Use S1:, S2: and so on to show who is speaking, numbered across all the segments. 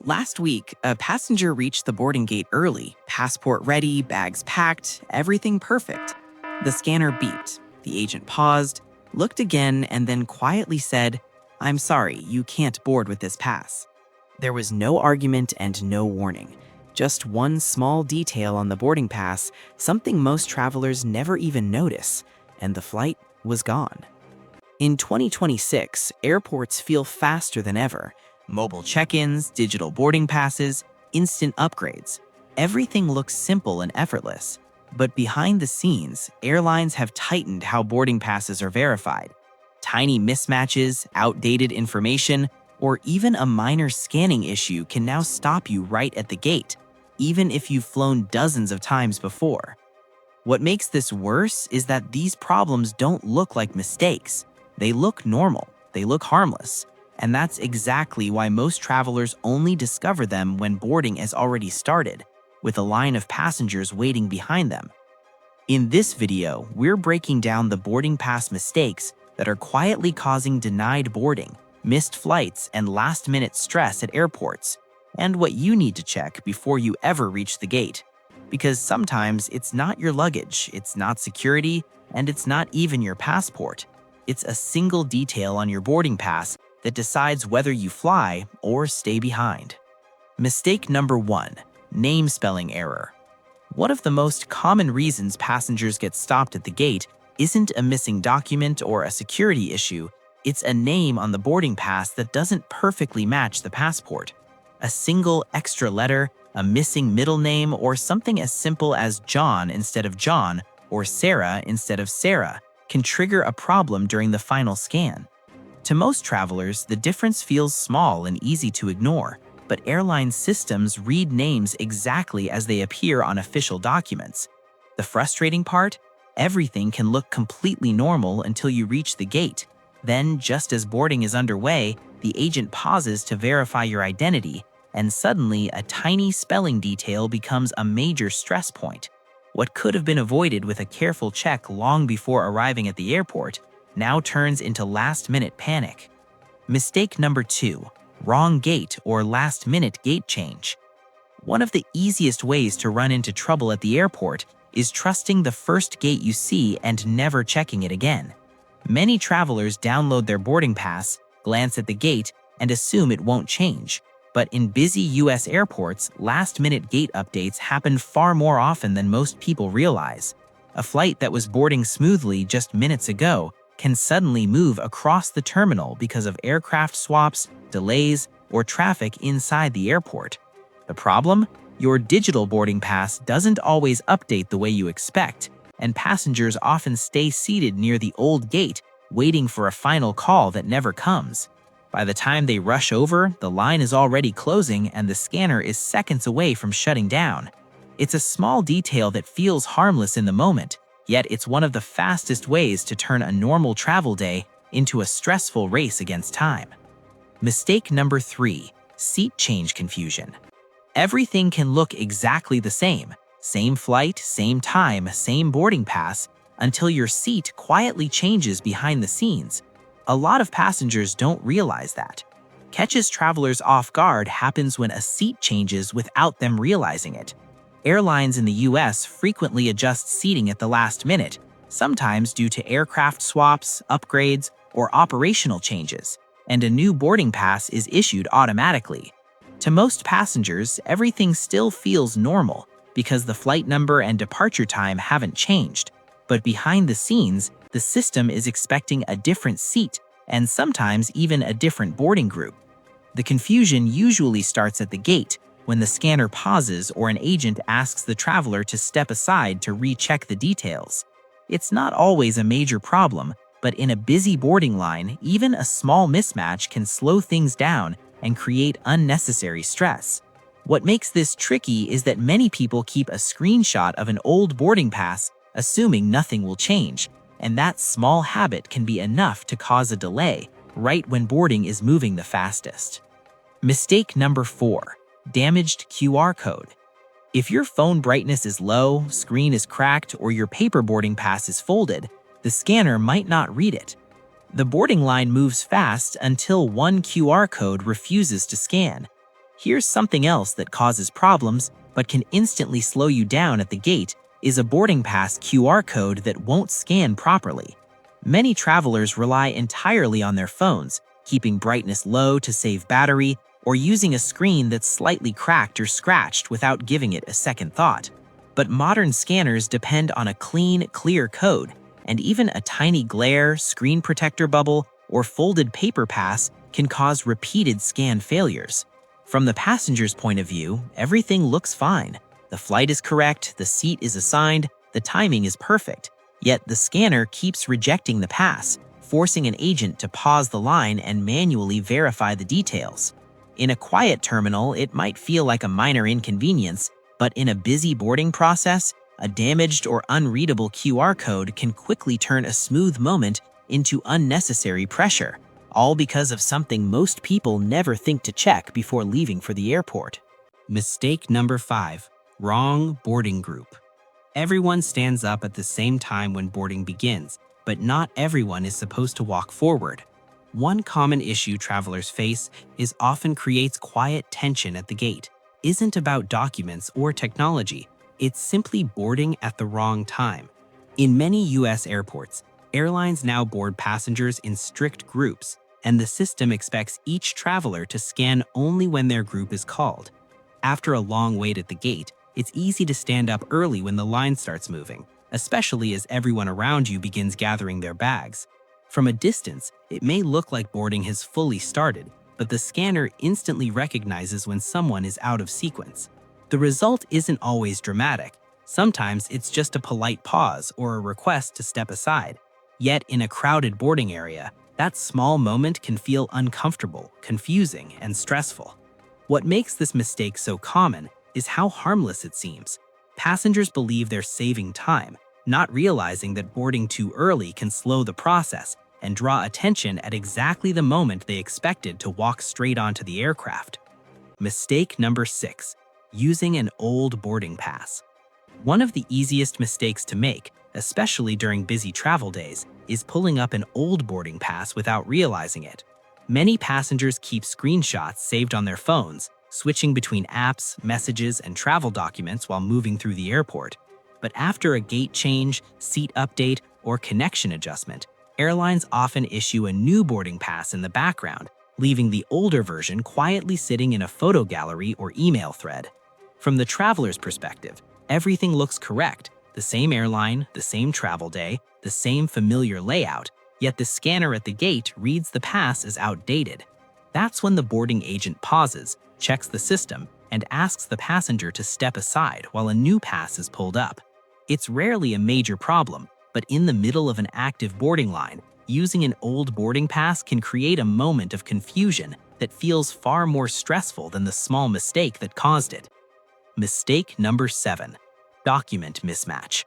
S1: Last week, a passenger reached the boarding gate early, passport ready, bags packed, everything perfect. The scanner beeped. The agent paused, looked again, and then quietly said, "I'm sorry, you can't board with this pass." There was no argument and no warning. Just one small detail on the boarding pass, something most travelers never even notice, and the flight was gone. In 2026, airports feel faster than ever. Mobile check-ins, digital boarding passes, instant upgrades. Everything looks simple and effortless. But behind the scenes, airlines have tightened how boarding passes are verified. Tiny mismatches, outdated information, or even a minor scanning issue can now stop you right at the gate, even if you've flown dozens of times before. What makes this worse is that these problems don't look like mistakes. They look normal, they look harmless, and that's exactly why most travelers only discover them when boarding has already started, with a line of passengers waiting behind them. In this video, we're breaking down the boarding pass mistakes that are quietly causing denied boarding, missed flights, and last-minute stress at airports, and what you need to check before you ever reach the gate. Because sometimes it's not your luggage, it's not security, and it's not even your passport. It's a single detail on your boarding pass that decides whether you fly or stay behind. Mistake number 1, name spelling error. One of the most common reasons passengers get stopped at the gate isn't a missing document or a security issue, it's a name on the boarding pass that doesn't perfectly match the passport. A single extra letter, a missing middle name, or something as simple as John instead of John or Sarah instead of Sarah can trigger a problem during the final scan. To most travelers, the difference feels small and easy to ignore, but airline systems read names exactly as they appear on official documents. The frustrating part? Everything can look completely normal until you reach the gate. Then, just as boarding is underway, the agent pauses to verify your identity, and suddenly a tiny spelling detail becomes a major stress point. What could have been avoided with a careful check long before arriving at the airport now turns into last-minute panic. Mistake number 2, wrong gate or last-minute gate change. One of the easiest ways to run into trouble at the airport is trusting the first gate you see and never checking it again. Many travelers download their boarding pass, glance at the gate, and assume it won't change. But in busy US airports, last-minute gate updates happen far more often than most people realize. A flight that was boarding smoothly just minutes ago can suddenly move across the terminal because of aircraft swaps, delays, or traffic inside the airport. The problem? Your digital boarding pass doesn't always update the way you expect, and passengers often stay seated near the old gate, waiting for a final call that never comes. By the time they rush over, the line is already closing and the scanner is seconds away from shutting down. It's a small detail that feels harmless in the moment, yet it's one of the fastest ways to turn a normal travel day into a stressful race against time. Mistake number 3, seat change confusion. Everything can look exactly the same. Same flight, same time, same boarding pass, until your seat quietly changes behind the scenes. A lot of passengers don't realize that. Catches travelers off guard happens when a seat changes without them realizing it. Airlines in the US frequently adjust seating at the last minute, sometimes due to aircraft swaps, upgrades, or operational changes, and a new boarding pass is issued automatically. To most passengers, everything still feels normal because the flight number and departure time haven't changed. But behind the scenes, the system is expecting a different seat and sometimes even a different boarding group. The confusion usually starts at the gate, when the scanner pauses or an agent asks the traveler to step aside to recheck the details. It's not always a major problem, but in a busy boarding line, even a small mismatch can slow things down and create unnecessary stress. What makes this tricky is that many people keep a screenshot of an old boarding pass, assuming nothing will change, and that small habit can be enough to cause a delay right when boarding is moving the fastest. Mistake number 4, damaged QR code. If your phone brightness is low, screen is cracked, or your paper boarding pass is folded, the scanner might not read it. The boarding line moves fast until one QR code refuses to scan. Here's something else that causes problems but can instantly slow you down at the gate is a boarding pass QR code that won't scan properly. Many travelers rely entirely on their phones, keeping brightness low to save battery, or using a screen that's slightly cracked or scratched without giving it a second thought. But modern scanners depend on a clean, clear code, and even a tiny glare, screen protector bubble, or folded paper pass can cause repeated scan failures. From the passenger's point of view, everything looks fine. The flight is correct, the seat is assigned, the timing is perfect. Yet the scanner keeps rejecting the pass, forcing an agent to pause the line and manually verify the details. In a quiet terminal, it might feel like a minor inconvenience, but in a busy boarding process, a damaged or unreadable QR code can quickly turn a smooth moment into unnecessary pressure, all because of something most people never think to check before leaving for the airport. Mistake number 5. Wrong boarding group. Everyone stands up at the same time when boarding begins, but not everyone is supposed to walk forward. One common issue travelers face is often creates quiet tension at the gate. Isn't about documents or technology, it's simply boarding at the wrong time. In many US airports, airlines now board passengers in strict groups, and the system expects each traveler to scan only when their group is called. After a long wait at the gate, it's easy to stand up early when the line starts moving, especially as everyone around you begins gathering their bags. From a distance, it may look like boarding has fully started, but the scanner instantly recognizes when someone is out of sequence. The result isn't always dramatic. Sometimes it's just a polite pause or a request to step aside. Yet in a crowded boarding area, that small moment can feel uncomfortable, confusing, and stressful. What makes this mistake so common is how harmless it seems. Passengers believe they're saving time, not realizing that boarding too early can slow the process and draw attention at exactly the moment they expected to walk straight onto the aircraft. Mistake number 6. Using an old boarding pass. One of the easiest mistakes to make, especially during busy travel days, is pulling up an old boarding pass without realizing it. Many passengers keep screenshots saved on their phones, switching between apps, messages, and travel documents while moving through the airport. But after a gate change, seat update, or connection adjustment, airlines often issue a new boarding pass in the background, leaving the older version quietly sitting in a photo gallery or email thread. From the traveler's perspective, everything looks correct: the same airline, the same travel day, the same familiar layout, yet the scanner at the gate reads the pass as outdated. That's when the boarding agent pauses, checks the system, and asks the passenger to step aside while a new pass is pulled up. It's rarely a major problem, but in the middle of an active boarding line, using an old boarding pass can create a moment of confusion that feels far more stressful than the small mistake that caused it. Mistake number 7. Document mismatch.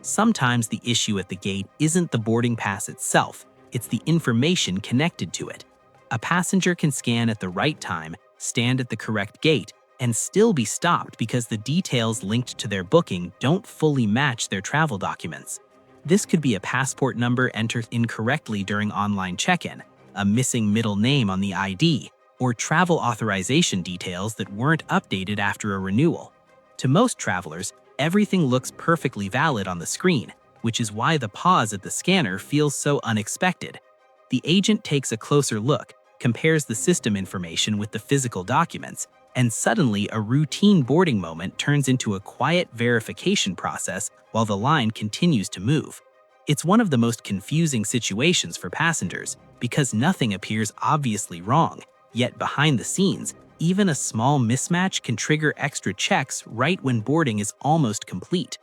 S1: Sometimes the issue at the gate isn't the boarding pass itself, it's the information connected to it. A passenger can scan at the right time, stand at the correct gate, and still be stopped because the details linked to their booking don't fully match their travel documents. This could be a passport number entered incorrectly during online check-in, a missing middle name on the ID, or travel authorization details that weren't updated after a renewal. To most travelers, everything looks perfectly valid on the screen, which is why the pause at the scanner feels so unexpected. The agent takes a closer look, compares the system information with the physical documents, and suddenly a routine boarding moment turns into a quiet verification process while the line continues to move. It's one of the most confusing situations for passengers because nothing appears obviously wrong, yet behind the scenes, even a small mismatch can trigger extra checks right when boarding is almost complete.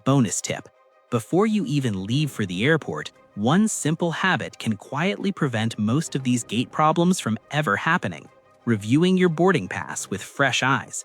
S1: Bonus tip: before you even leave for the airport, one simple habit can quietly prevent most of these gate problems from ever happening: reviewing your boarding pass with fresh eyes.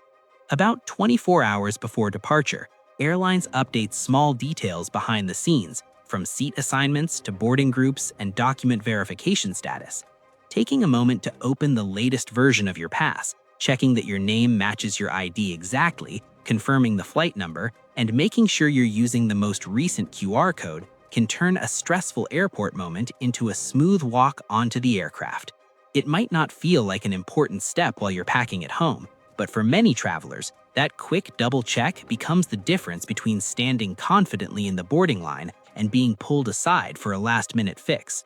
S1: About 24 hours before departure, airlines update small details behind the scenes, from seat assignments to boarding groups and document verification status. Taking a moment to open the latest version of your pass, checking that your name matches your ID exactly, confirming the flight number, and making sure you're using the most recent QR code can turn a stressful airport moment into a smooth walk onto the aircraft. It might not feel like an important step while you're packing at home,
S2: But for many travelers, that quick double check becomes the difference between standing confidently in the boarding line and being pulled aside for a last-minute fix.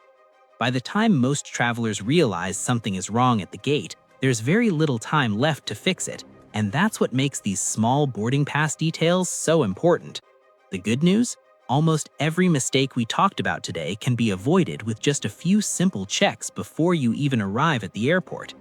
S2: By the time most travelers realize something is wrong at the gate, there's very little time left to fix it, and that's what makes these small boarding pass details so important. The good news? Almost every mistake we talked about today can be avoided with just a few simple checks before you even arrive at the airport.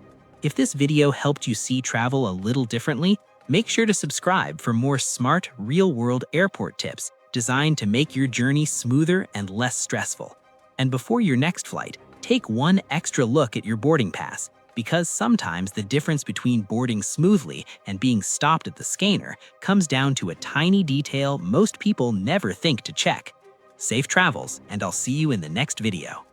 S2: If this video helped you see travel a little differently, make sure to subscribe for more smart, real-world airport tips designed to make your journey smoother and less stressful. And before your next flight, take one extra look at your boarding pass, because sometimes the difference between boarding smoothly and being stopped at the scanner comes down to a tiny detail most people never think to check. Safe travels, and I'll see you in the next video.